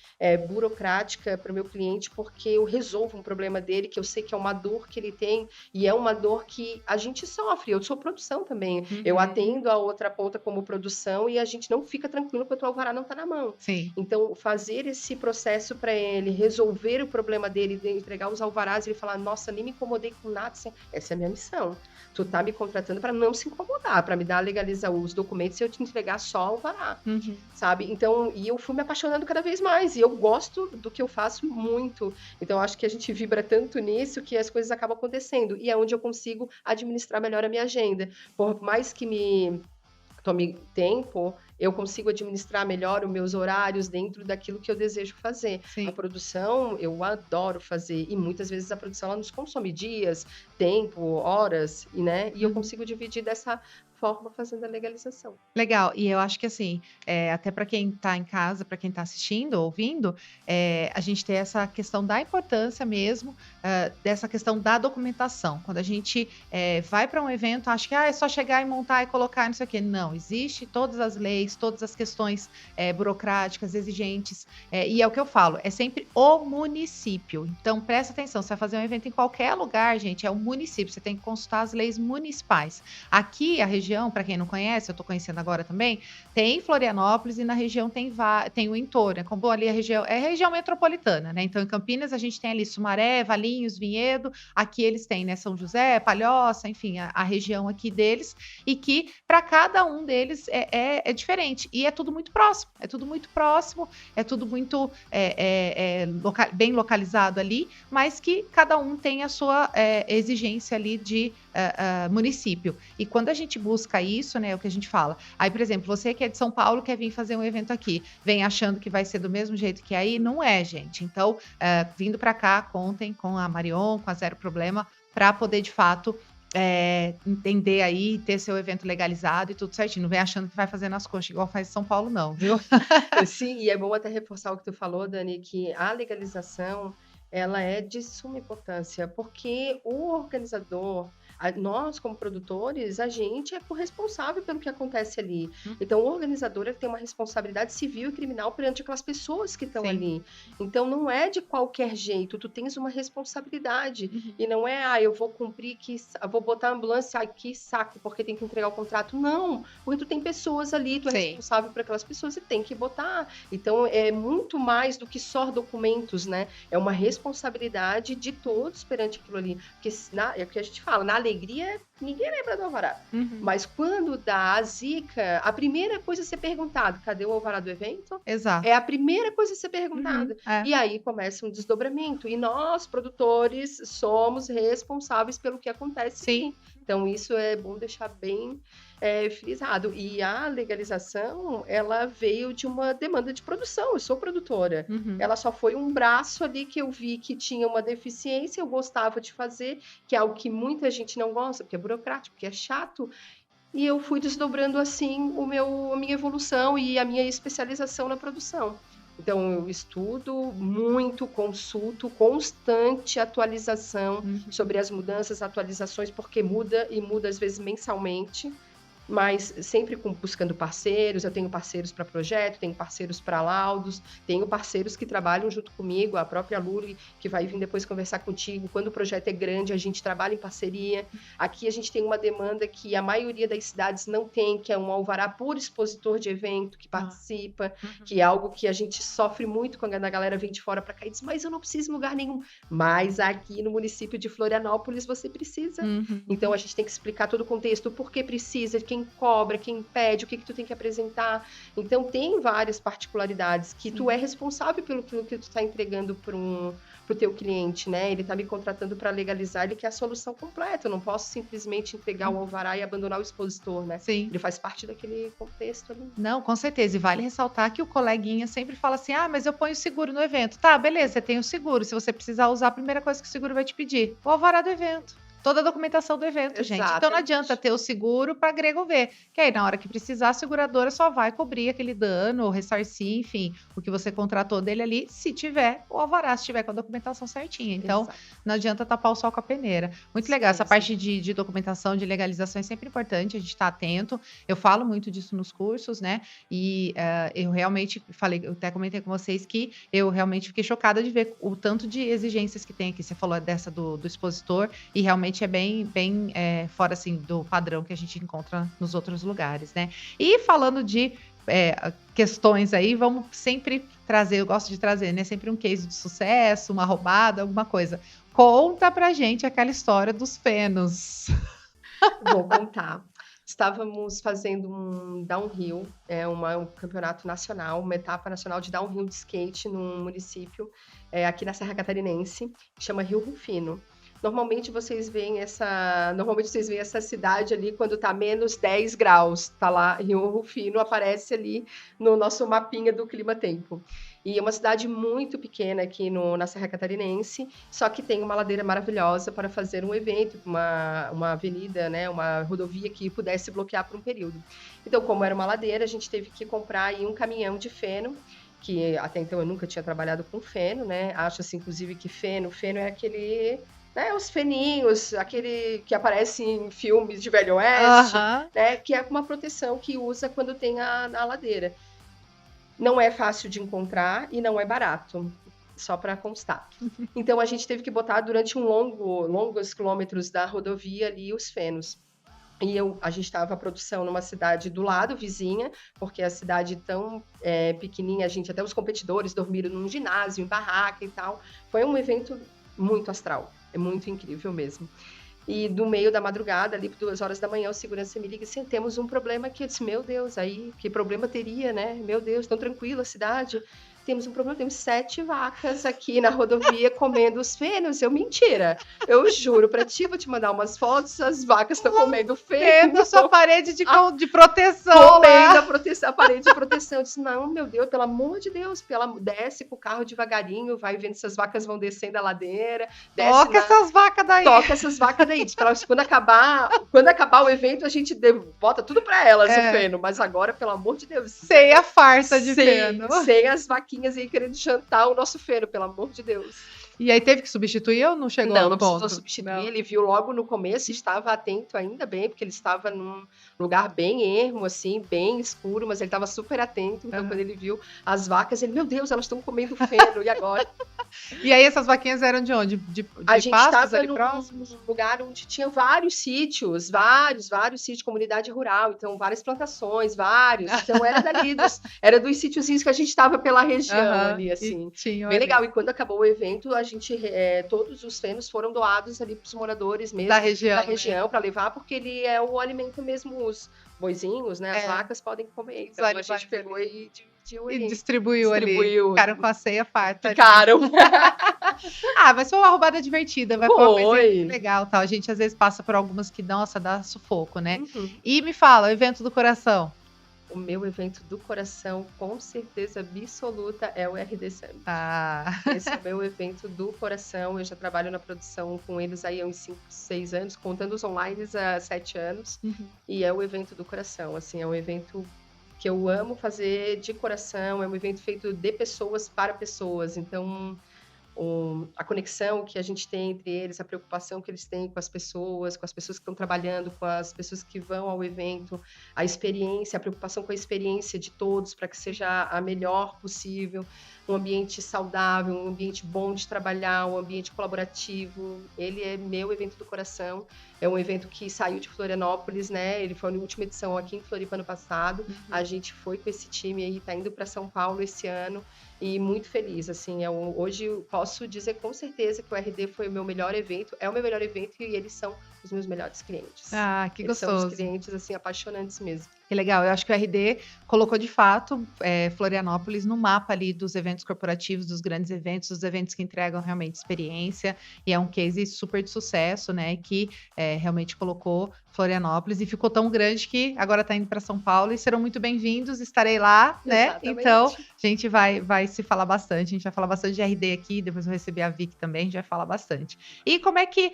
burocrática para o meu cliente, porque eu resolvo um problema dele, que eu sei que é uma dor que ele tem e é uma dor que a gente sofre. Eu sou produção também. Eu atendo a outra ponta como produção e a gente não fica tranquilo porque o alvará não está na mão. Sim. Então, fazer esse processo para ele, resolver o problema dele, entregar os alvarás e ele falar, nossa, nem me incomodei com nada, essa é a minha missão. Tu tá me contratando para não se incomodar, para me dar legalizar os documentos e eu te entregar só alvará, sabe? Então, e eu fui me apaixonando cada vez mais e eu gosto do que eu faço muito. Então, acho que a gente vibra tanto nisso que as coisas acabam acontecendo e é onde eu consigo administrar melhor a minha agenda. Por mais que me tome tempo, eu consigo administrar melhor os meus horários dentro daquilo que eu desejo fazer. Sim. A produção, eu adoro fazer, e muitas vezes a produção ela nos consome dias, tempo, horas, e eu consigo dividir dessa forma fazendo a legalização. Legal, e eu acho que assim, até para quem está em casa, para quem está assistindo, ouvindo, a gente tem essa questão da importância mesmo, dessa questão da documentação. Quando a gente vai para um evento, acha que é só chegar e montar e colocar, não sei o quê. Não, existe todas as leis, todas as questões burocráticas, exigentes, e é o que eu falo, é sempre o município. Então, presta atenção, você vai fazer um evento em qualquer lugar, gente, é o município, você tem que consultar as leis municipais. Aqui, a região, para quem não conhece, eu estou conhecendo agora também, tem Florianópolis e na região tem o entorno, né? Como ali a região, é região metropolitana, né? Então, em Campinas, a gente tem ali Sumaré, Valinhos, Vinhedo, aqui eles têm, né? São José, Palhoça, enfim, a região aqui deles, e que para cada um deles é diferente, e é tudo muito próximo, é tudo muito bem localizado ali, mas que cada um tem a sua exigência ali de município. E quando a gente busca isso, né, é o que a gente fala. Aí, por exemplo, você que é de São Paulo quer vir fazer um evento aqui, vem achando que vai ser do mesmo jeito que aí, não é, gente. Então, vindo para cá, contem com a Marion, com a Zero Problema, para poder, de fato, entender aí, ter seu evento legalizado e tudo certinho. Não vem achando que vai fazer nas coxas, igual faz em São Paulo, não, viu? Sim, e é bom até reforçar o que tu falou, Dani, que a legalização, ela é de suma importância, porque o organizador, nós como produtores, a gente é corresponsável pelo que acontece ali. Então, o organizador ele tem uma responsabilidade civil e criminal perante aquelas pessoas que estão ali. Então, não é de qualquer jeito, tu tens uma responsabilidade. E não é, eu vou cumprir, vou botar a ambulância, que saco, porque tem que entregar o contrato. Não, porque tu tem pessoas ali, tu é responsável por aquelas pessoas e tem que botar. Então, é muito mais do que só documentos, né? É uma responsabilidade de todos perante aquilo ali. Porque é o que a gente fala, na alegria, ninguém lembra do alvará. Mas quando dá a zica, a primeira coisa a ser perguntado, cadê o alvará do evento? Exato. É a primeira coisa a ser perguntada. E aí começa um desdobramento. E nós, produtores, somos responsáveis pelo que acontece aqui. Então, isso é bom deixar bem frisado. E a legalização, ela veio de uma demanda de produção. Eu sou produtora. Ela só foi um braço ali que eu vi que tinha uma deficiência, eu gostava de fazer, que é algo que muita gente não gosta, porque é burocrático, porque é chato. E eu fui desdobrando, assim, a minha evolução e a minha especialização na produção. Então, eu estudo muito, consulto, constante atualização sobre as mudanças, atualizações, porque muda, e muda às vezes mensalmente. mas sempre buscando parceiros. Eu tenho parceiros para projeto, tenho parceiros para laudos, tenho parceiros que trabalham junto comigo, a própria Luri, que vai vir depois conversar contigo. Quando o projeto é grande, a gente trabalha em parceria. Aqui a gente tem uma demanda que a maioria das cidades não tem, que é um alvará por expositor de evento que participa, que é algo que a gente sofre muito quando a galera vem de fora para cá e diz, mas eu não preciso em lugar nenhum. Mas aqui no município de Florianópolis você precisa. Então a gente tem que explicar todo o contexto, o porquê precisa, quem cobra, quem pede, o que tu tem que apresentar. Então tem várias particularidades que tu é responsável pelo que tu está entregando pro teu cliente, né? Ele tá me contratando para legalizar, ele quer a solução completa. Eu não posso simplesmente entregar o alvará e abandonar o expositor, né? Sim. Ele faz parte daquele contexto ali. Não, com certeza. E vale ressaltar que o coleguinha sempre fala assim, mas eu ponho seguro no evento. Tá, beleza, você tem o seguro. Se você precisar usar, a primeira coisa que o seguro vai te pedir, o alvará do evento. Toda a documentação do evento, gente. Então não adianta ter o seguro para grego ver. Que aí, na hora que precisar, a seguradora só vai cobrir aquele dano, ou ressarcir, enfim, o que você contratou dele ali, se tiver o alvará, se tiver com a documentação certinha. Então, não adianta tapar o sol com a peneira. Muito legal. Essa parte de documentação, de legalização é sempre importante, a gente tá atento. Eu falo muito disso nos cursos, né? E eu realmente falei, eu até comentei com vocês que eu realmente fiquei chocada de ver o tanto de exigências que tem aqui. Você falou dessa do expositor, e realmente é bem fora assim do padrão que a gente encontra nos outros lugares, né? E falando de questões aí, vamos sempre trazer, eu gosto de trazer, né? Sempre um case de sucesso, uma roubada, alguma coisa. Conta pra gente aquela história dos fenos. Vou contar. Estávamos fazendo um downhill, um campeonato nacional, uma etapa nacional de downhill de skate num município aqui na Serra Catarinense, que chama Rio Rufino. Normalmente vocês veem essa cidade ali quando tá menos 10 graus, tá lá, Rio Rufino aparece ali no nosso mapinha do clima-tempo. E é uma cidade muito pequena aqui na Serra Catarinense, só que tem uma ladeira maravilhosa para fazer um evento, uma avenida, né, uma rodovia que pudesse bloquear por um período. Então, como era uma ladeira, a gente teve que comprar aí um caminhão de feno, que até então eu nunca tinha trabalhado com feno, né? Acho assim, inclusive, que feno é aquele... os feninhos, aquele que aparece em filmes de Velho Oeste, né, que é uma proteção que usa quando tem a ladeira. Não é fácil de encontrar e não é barato, só para constar. Então a gente teve que botar durante longos quilômetros da rodovia ali os fenos. E a gente estava a produção numa cidade do lado, vizinha, porque a cidade tão pequenininha, até os competidores dormiram num ginásio, em barraca e tal. Foi um evento muito astral. É muito incrível mesmo. E do meio da madrugada, ali por 2 horas da manhã, o segurança me liga assim, temos um problema aqui. Eu disse, meu Deus, aí que problema teria, né? Meu Deus, tão tranquila a cidade. Temos um problema, temos 7 vacas aqui na rodovia comendo os fenos. Mentira. Eu juro pra ti, vou te mandar umas fotos, as vacas estão comendo feno. A sua parede de proteção. Comendo a parede de proteção. Eu disse, não, meu Deus, pelo amor de Deus, desce com o carro devagarinho, vai vendo se as vacas vão descendo a ladeira. Toca essas vacas daí. Toca essas vacas daí. Diz pra elas, quando acabar o evento, a gente bota tudo pra elas, o feno. Mas agora, pelo amor de Deus. Sem a farsa de feno. Sem as vaquinhas aí querendo jantar o nosso feno, pelo amor de Deus. E aí teve que substituir ou não chegou? Não precisou substituir. Não. Ele viu logo no começo, estava atento ainda bem, porque ele estava num lugar bem ermo, assim, bem escuro, mas ele estava super atento. Então, quando ele viu as vacas, ele, meu Deus, elas estão comendo feno, e agora? E aí essas vaquinhas eram de onde? De a gente estava num lugar onde tinha vários sítios, vários sítios, comunidade rural, então várias plantações, vários. Então era dos sítiozinhos que a gente estava pela região ali, assim. Bem legal. E quando acabou o evento, todos os fenos foram doados ali para os moradores mesmo da região para levar, porque ele é o alimento mesmo, os boizinhos, né? As vacas podem comer. Então a gente pegou e distribuiu ali. Ficaram com a ceia farta. Ficaram. Mas foi uma roubada divertida. Foi uma coisa legal. Tal. A gente às vezes passa por algumas que, nossa, dá sufoco, né? E me fala, o evento do coração. O meu evento do coração, com certeza absoluta, é o RD Summit. Esse é o meu evento do coração. Eu já trabalho na produção com eles aí há uns 5, 6 anos, contando os online há 7 anos. E é o evento do coração. Assim, é um evento que eu amo fazer de coração. É um evento feito de pessoas para pessoas. Então, a conexão que a gente tem entre eles, a preocupação que eles têm com as pessoas que estão trabalhando, com as pessoas que vão ao evento, a experiência, a preocupação com a experiência de todos para que seja a melhor possível, um ambiente saudável, um ambiente bom de trabalhar, um ambiente colaborativo. Ele é meu evento do coração. É um evento que saiu de Florianópolis, né? Ele foi a última edição aqui em Floripa ano passado. A gente foi com esse time aí, tá indo para São Paulo esse ano. E muito feliz, assim, hoje eu posso dizer com certeza que o RD foi o meu melhor evento, é o meu melhor evento e eles são os meus melhores clientes. Ah, que Eles gostoso. são os clientes, assim, apaixonantes mesmo. Que legal, eu acho que o RD colocou de fato Florianópolis no mapa ali dos eventos corporativos, dos grandes eventos, dos eventos que entregam realmente experiência, e é um case super de sucesso, né, que realmente colocou Florianópolis e ficou tão grande que agora está indo para São Paulo e serão muito bem-vindos, estarei lá, né, Exatamente. então a gente vai se falar bastante, a gente vai falar bastante de RD aqui, depois eu receber a Vic também, a gente vai falar bastante. E como é que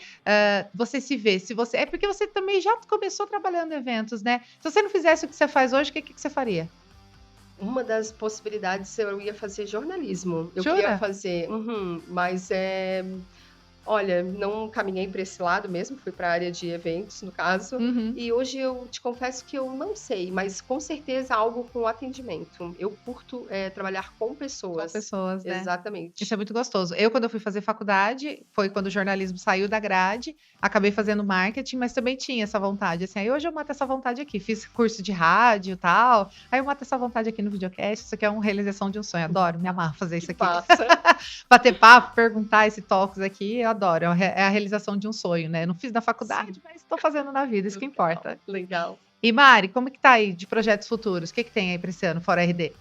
você se vê? É porque você também já começou trabalhando em eventos, né? Se você não fizesse o que você faz hoje, o que você faria? Uma das possibilidades eu ia fazer jornalismo. Eu Jura? queria fazer, mas olha, não caminhei para esse lado mesmo, fui para a área de eventos, no caso. E hoje eu te confesso que eu não sei, mas com certeza algo com atendimento. Eu curto trabalhar com pessoas. Com pessoas, né? Exatamente. Isso é muito gostoso. Eu, quando eu fui fazer faculdade, foi quando o jornalismo saiu da grade, acabei fazendo marketing, mas também tinha essa vontade. Assim, aí hoje eu mato essa vontade aqui. Fiz curso de rádio e tal, aí eu mato essa vontade aqui no videocast. Isso aqui é uma realização de um sonho. Adoro, me amarro fazer isso aqui. Passa. Bater papo, perguntar esse talks aqui, eu adoro. É a realização de um sonho, né? Não fiz na faculdade, mas estou fazendo na vida, isso que importa. Legal. E Mari, como que tá aí de projetos futuros? O que tem aí para esse ano, fora RD?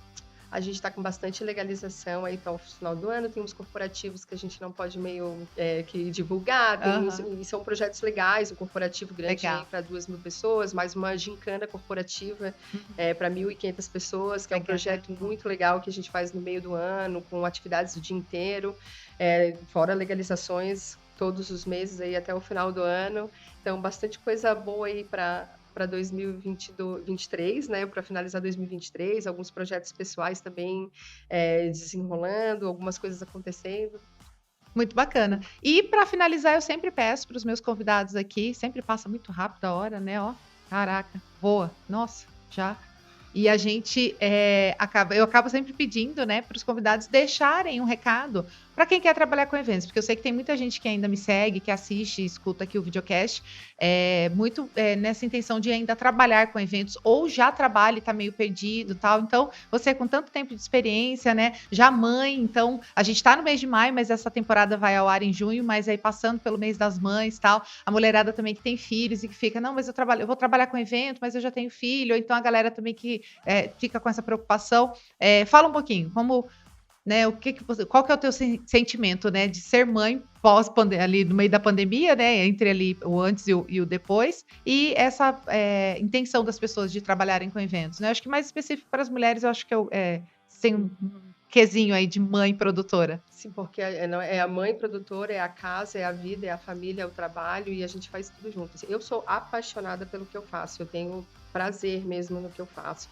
A gente está com bastante legalização aí para o final do ano. Tem uns corporativos que a gente não pode meio que divulgar. E são projetos legais, um corporativo grande para 2.000 pessoas, mais uma gincana corporativa para 1.500 pessoas, que é um projeto muito legal que a gente faz no meio do ano, com atividades o dia inteiro, fora legalizações todos os meses aí até o final do ano. Então, bastante coisa boa aí para 2023, né, para finalizar 2023, alguns projetos pessoais também desenrolando, algumas coisas acontecendo. Muito bacana. E para finalizar, eu sempre peço para os meus convidados aqui, sempre passa muito rápido a hora, né? Ó, caraca, voa. Nossa, já. E a gente eu acabo sempre pedindo, né, para os convidados deixarem um recado para quem quer trabalhar com eventos, porque eu sei que tem muita gente que ainda me segue, que assiste, escuta aqui o videocast, muito nessa intenção de ainda trabalhar com eventos, ou já trabalha e está meio perdido, tal. Então, você com tanto tempo de experiência, né, já mãe, então a gente está no mês de maio, mas essa temporada vai ao ar em junho, mas aí passando pelo mês das mães, tal, a mulherada também que tem filhos e que fica, não, mas eu vou trabalhar com evento, mas eu já tenho filho, ou então a galera também que fica com essa preocupação. Fala um pouquinho, como, né, qual que é o teu sentimento, né, de ser mãe ali no meio da pandemia, né, entre ali o antes e o depois, e essa intenção das pessoas de trabalharem com eventos, né? Acho que mais específico para as mulheres, eu acho que tem um quesinho aí de mãe produtora. Sim, porque é a mãe produtora, é a casa, é a vida, é a família, é o trabalho, e a gente faz tudo junto. Eu sou apaixonada pelo que eu faço, eu tenho prazer mesmo no que eu faço.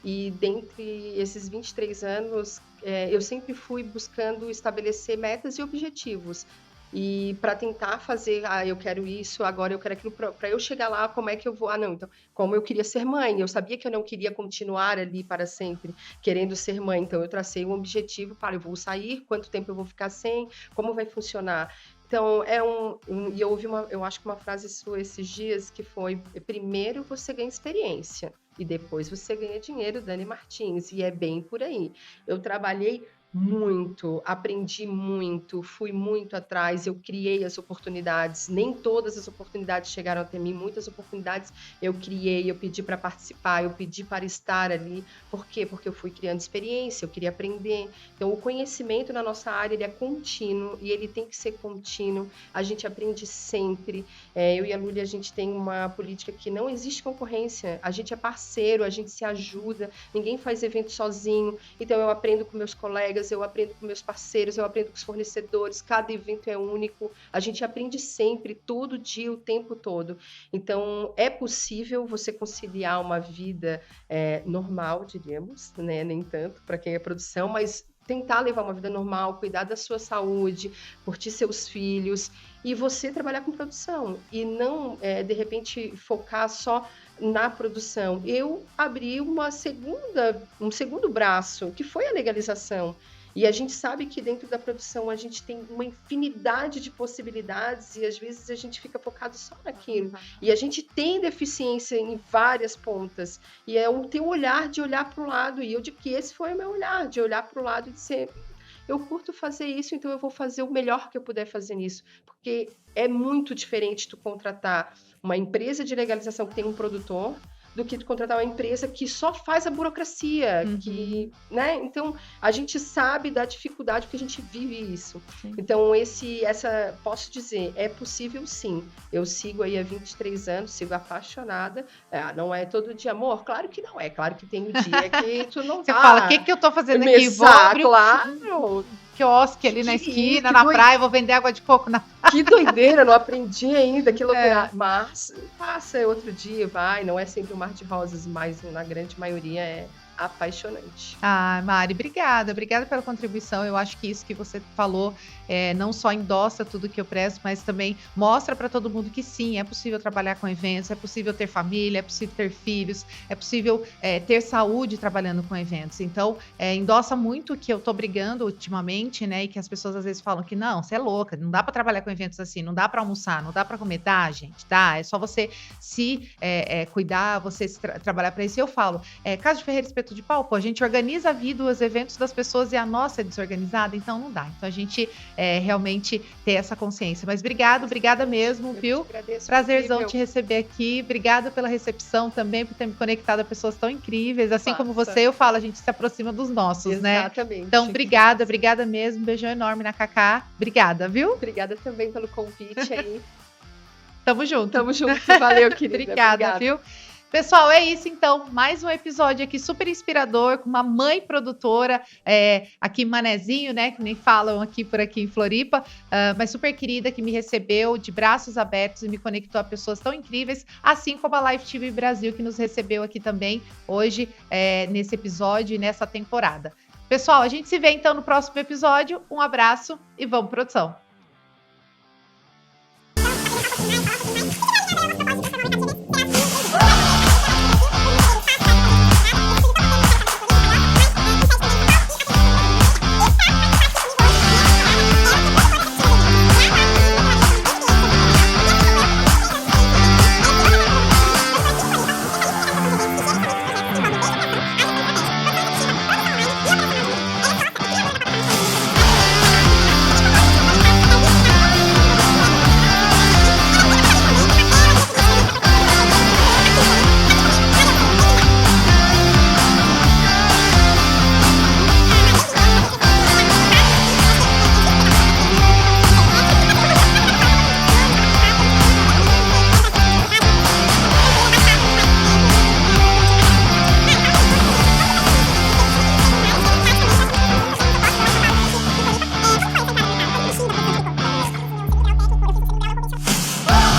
E dentre esses 23 anos, eu sempre fui buscando estabelecer metas e objetivos. E para tentar fazer, eu quero isso, agora eu quero aquilo, para eu chegar lá, como é que eu vou? Não, então, como eu queria ser mãe, eu sabia que eu não queria continuar ali para sempre, querendo ser mãe, então eu tracei um objetivo para eu vou sair, quanto tempo eu vou ficar sem, como vai funcionar. Então, e eu ouvi eu acho que uma frase sua esses dias que foi: primeiro você ganha experiência e depois você ganha dinheiro, Dani Martins, e é bem por aí. Eu trabalhei muito, aprendi muito, fui muito atrás, eu criei as oportunidades, nem todas as oportunidades chegaram até mim, muitas oportunidades eu criei, eu pedi para participar, eu pedi para estar ali. Por quê? Porque eu fui criando experiência, eu queria aprender. Então, o conhecimento na nossa área, ele é contínuo e ele tem que ser contínuo, a gente aprende sempre. Eu e a Lúlia, a gente tem uma política que não existe concorrência, a gente é parceiro, a gente se ajuda, ninguém faz evento sozinho, então eu aprendo com meus colegas, eu aprendo com meus parceiros, eu aprendo com os fornecedores, cada evento é único, a gente aprende sempre, todo dia, o tempo todo. Então, é possível você conciliar uma vida normal, diríamos, né? Nem tanto para quem é produção, mas tentar levar uma vida normal, cuidar da sua saúde, curtir seus filhos, e você trabalhar com produção, e não, de repente, focar só na produção. Eu abri um segundo braço, que foi a legalização. E a gente sabe que dentro da produção a gente tem uma infinidade de possibilidades e às vezes a gente fica focado só naquilo. E a gente tem deficiência em várias pontas. E é o teu olhar de olhar para o lado. E eu digo que esse foi o meu olhar, de olhar para o lado e dizer, eu curto fazer isso, então eu vou fazer o melhor que eu puder fazer nisso. Porque é muito diferente tu contratar uma empresa de legalização que tem um produtor do que tu contratar uma empresa que só faz a burocracia, né? Então, a gente sabe da dificuldade porque a gente vive isso. Sim. Então, posso dizer, é possível sim. Eu sigo aí há 23 anos, sigo apaixonada. Não é todo dia, amor? Claro que não é. Claro que tem um dia que tu não Você fala, o que eu tô fazendo aqui? Vou abrir claro. Quiosque ali na esquina, na praia, vou vender água de coco na Que doideira, não aprendi ainda, que loucura. Mas passa outro dia, vai, não é sempre um mar de rosas, mas na grande maioria é apaixonante. Mari, obrigada pela contribuição. Eu acho que isso que você falou não só endossa tudo que eu prezo, mas também mostra para todo mundo que sim, é possível trabalhar com eventos, é possível ter família, é possível ter filhos, é possível ter saúde trabalhando com eventos. Então, endossa muito o que eu tô brigando ultimamente, né? E que as pessoas às vezes falam que não, você é louca, não dá para trabalhar com eventos assim, não dá para almoçar, não dá para comer, tá, gente, tá? É só você se cuidar, você trabalhar para isso. E eu falo, Casa de Ferreira Espeto de Pau, pô, a gente organiza a vida, os eventos das pessoas e a nossa é desorganizada, então não dá. Então a gente realmente ter essa consciência. Mas obrigada mesmo, viu? Prazerzão te receber aqui. Obrigada pela recepção também, por ter me conectado a pessoas tão incríveis. Assim como você, eu falo, a gente se aproxima dos nossos, né? Exatamente. Então, obrigada mesmo. Um beijão enorme na Cacá. Obrigada, viu? Obrigada também pelo convite aí. Tamo junto. Valeu, querida. Obrigada, viu? Pessoal, é isso então, mais um episódio aqui super inspirador, com uma mãe produtora, aqui em Manezinho, né, que nem falam por aqui em Floripa, mas super querida, que me recebeu de braços abertos e me conectou a pessoas tão incríveis, assim como a Live TV Brasil, que nos recebeu aqui também hoje, nesse episódio e nessa temporada. Pessoal, a gente se vê então no próximo episódio, um abraço e vamos produção!